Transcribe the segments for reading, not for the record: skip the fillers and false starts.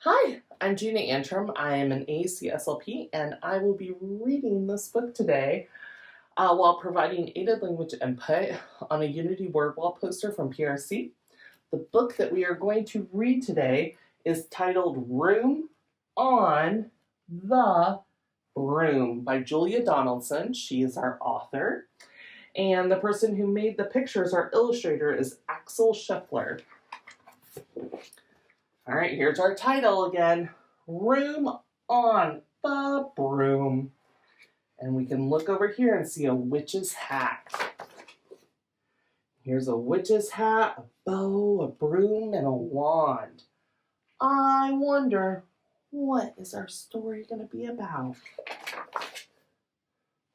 Hi, I'm Gina Antrim. I am an AAC SLP, and I will be reading this book today while providing aided language input on a Unity word wall poster from PRC. The book that we are going to read today is titled Room on the Broom by Julia Donaldson. She is our author. And the person who made the pictures, our illustrator, is Axel Scheffler. All right, here's our title again. Room on the Broom. And we can look over here and see a witch's hat. Here's a witch's hat, a bow, a broom, and a wand. I wonder, what is our story going to be about?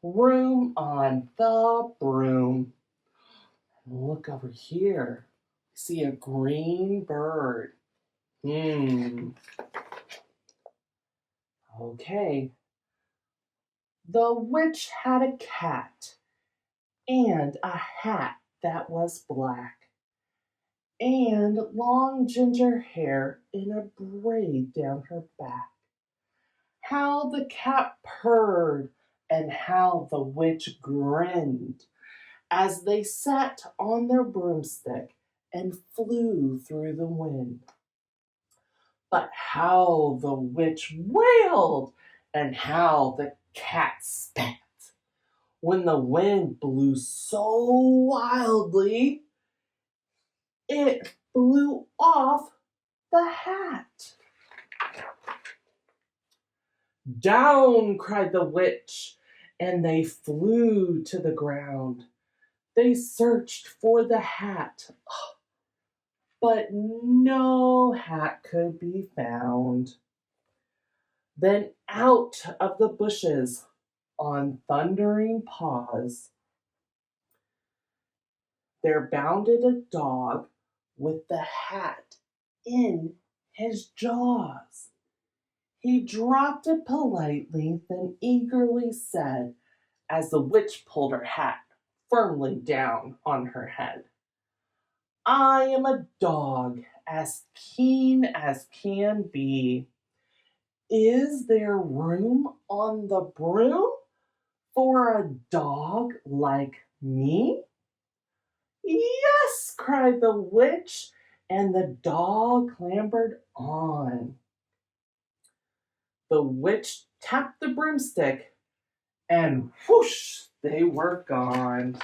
Room on the Broom. Look over here. We see a green bird. Okay. The witch had a cat and a hat that was black and long ginger hair in a braid down her back. How the cat purred and how the witch grinned as they sat on their broomstick and flew through the wind. But how the witch wailed and how the cat spat when the wind blew so wildly it blew off the hat. Down, cried the witch, and they flew to the ground. They searched for the hat, but no hat could be found. Then out of the bushes, on thundering paws, there bounded a dog with the hat in his jaws. He dropped it politely, then eagerly said, as the witch pulled her hat firmly down on her head, I am a dog as keen as can be. Is there room on the broom for a dog like me? Yes, cried the witch, and the dog clambered on. The witch tapped the broomstick, and whoosh, they were gone.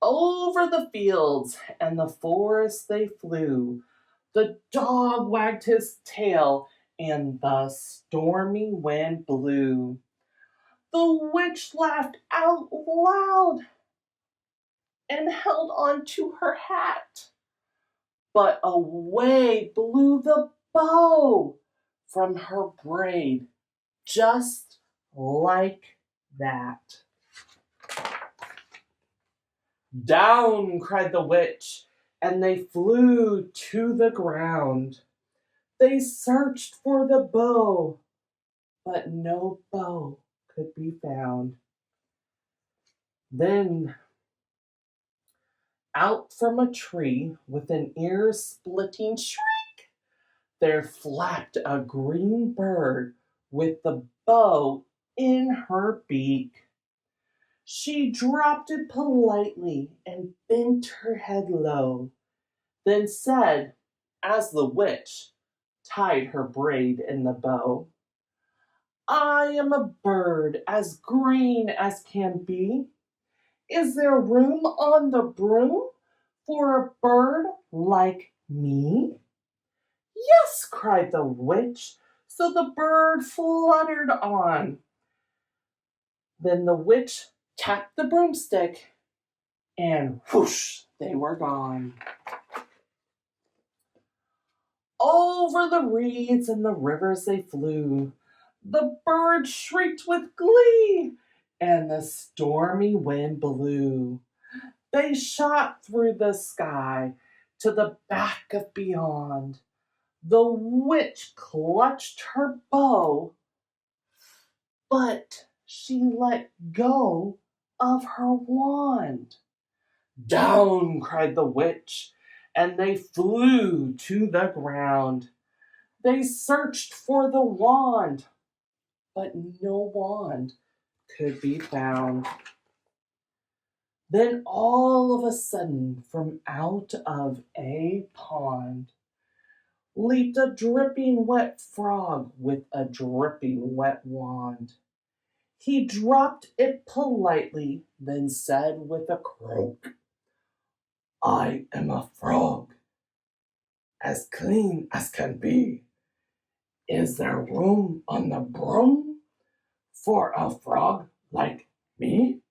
Over the fields and the forest they flew. The dog wagged his tail, and the stormy wind blew. The witch laughed out loud and held on to her hat. But away blew the bow from her braid, just like that. Down, cried the witch, and they flew to the ground. They searched for the bow, but no bow could be found. Then, out from a tree with an ear-splitting shriek, there flapped a green bird with the bow in her beak. She dropped it politely and bent her head low, then said, as the witch tied her braid in the bow, I am a bird as green as can be. Is there room on the broom for a bird like me? Yes, cried the witch, so the bird fluttered on. Then the witch tapped the broomstick, and whoosh, they were gone. Over the reeds and the rivers they flew. The bird shrieked with glee, and the stormy wind blew. They shot through the sky to the back of beyond. The witch clutched her bow, but she let go of her wand. Down, cried the witch, and they flew to the ground. They searched for the wand, but no wand could be found. Then all of a sudden, from out of a pond, leaped a dripping wet frog with a dripping wet wand. He dropped it politely, then said with a croak, "I am a frog, as clean as can be. Is there room on the broom for a frog like me?"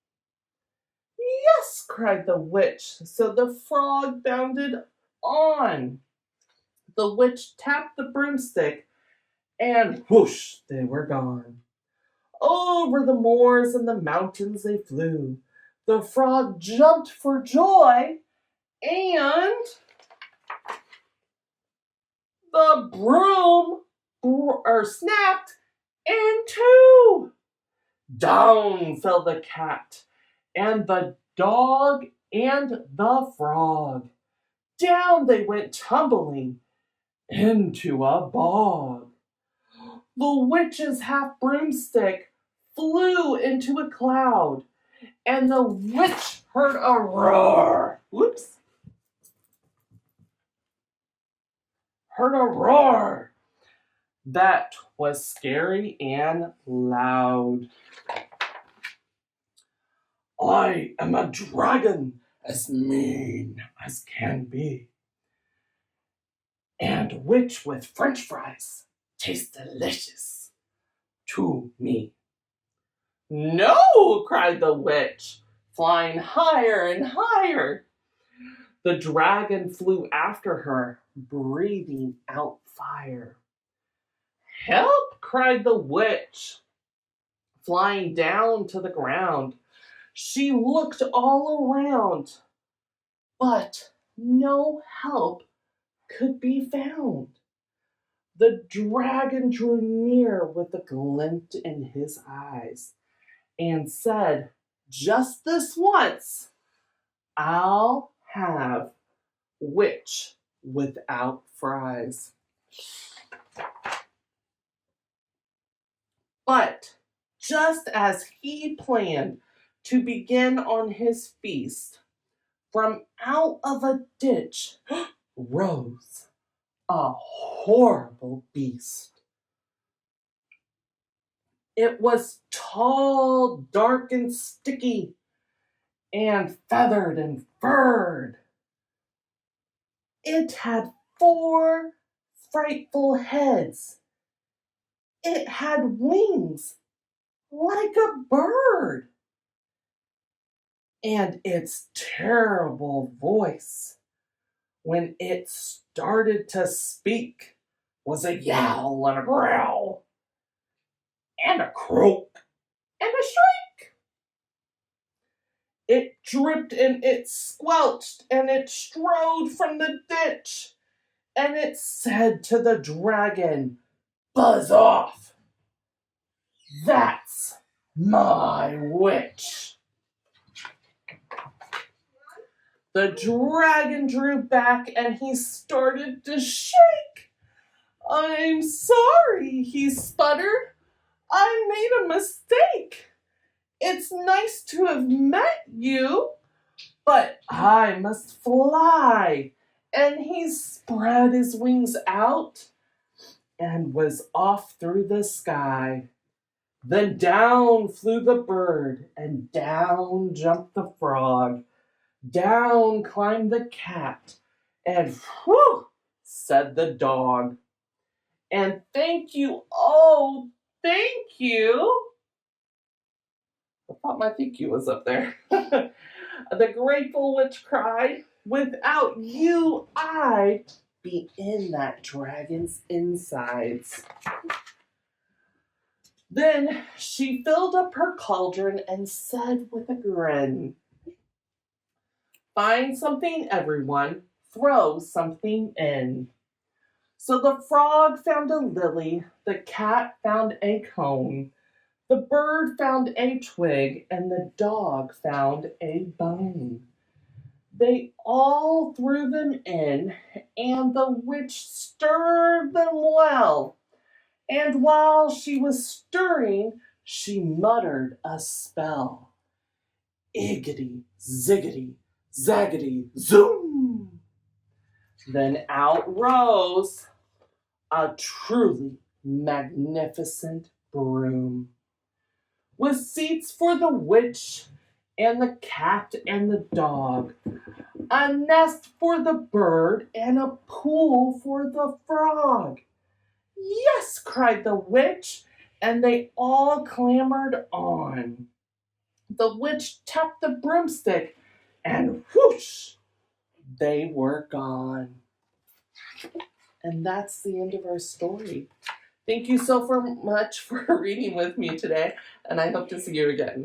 "Yes," cried the witch. So the frog bounded on. The witch tapped the broomstick, and whoosh, they were gone. Over the moors and the mountains they flew. The frog jumped for joy, and the broom snapped in two. Down fell the cat, and the dog, and the frog. Down they went tumbling into a bog. The witch's half broomstick flew into a cloud, and the witch heard a roar. Whoops. Heard a roar that was scary and loud. "I am a dragon, as mean as can be, and which with French fries tastes delicious to me." "No," cried the witch, flying higher and higher. The dragon flew after her, breathing out fire. "Help!" cried the witch, flying down to the ground. She looked all around, but no help could be found. The dragon drew near with a glint in his eyes and said, "Just this once, I'll have witch without fries." But just as he planned to begin on his feast, from out of a ditch rose a horrible beast. It was tall, dark, and sticky, and feathered and furred. It had 4 frightful heads. It had wings like a bird. And its terrible voice, when it started to speak, was a yowl and a growl, and a croak, and a shriek. It dripped and it squelched, and it strode from the ditch, and it said to the dragon, "Buzz off! That's my witch." The dragon drew back and he started to shake. "I'm sorry," he sputtered. "I made a mistake. It's nice to have met you, but I must fly." And he spread his wings out and was off through the sky. Then down flew the bird, and down jumped the frog. Down climbed the cat, and whew, said the dog. And thank you, oh, thank you. I thought my thank you was up there. The grateful witch cried, "Without you, I'd be in that dragon's insides." Then she filled up her cauldron and said with a grin, "Find something, everyone, throw something in." So the frog found a lily, the cat found a cone, the bird found a twig, and the dog found a bone. They all threw them in, and the witch stirred them well. And while she was stirring, she muttered a spell. Iggity, ziggity, zaggity, zoom! Then out rose a truly magnificent broom, with seats for the witch and the cat and the dog, a nest for the bird and a pool for the frog. Yes, cried the witch, and they all clambered on. The witch tapped the broomstick, and whoosh, they were gone. And that's the end of our story. Thank you so much for reading with me today, and I hope to see you again.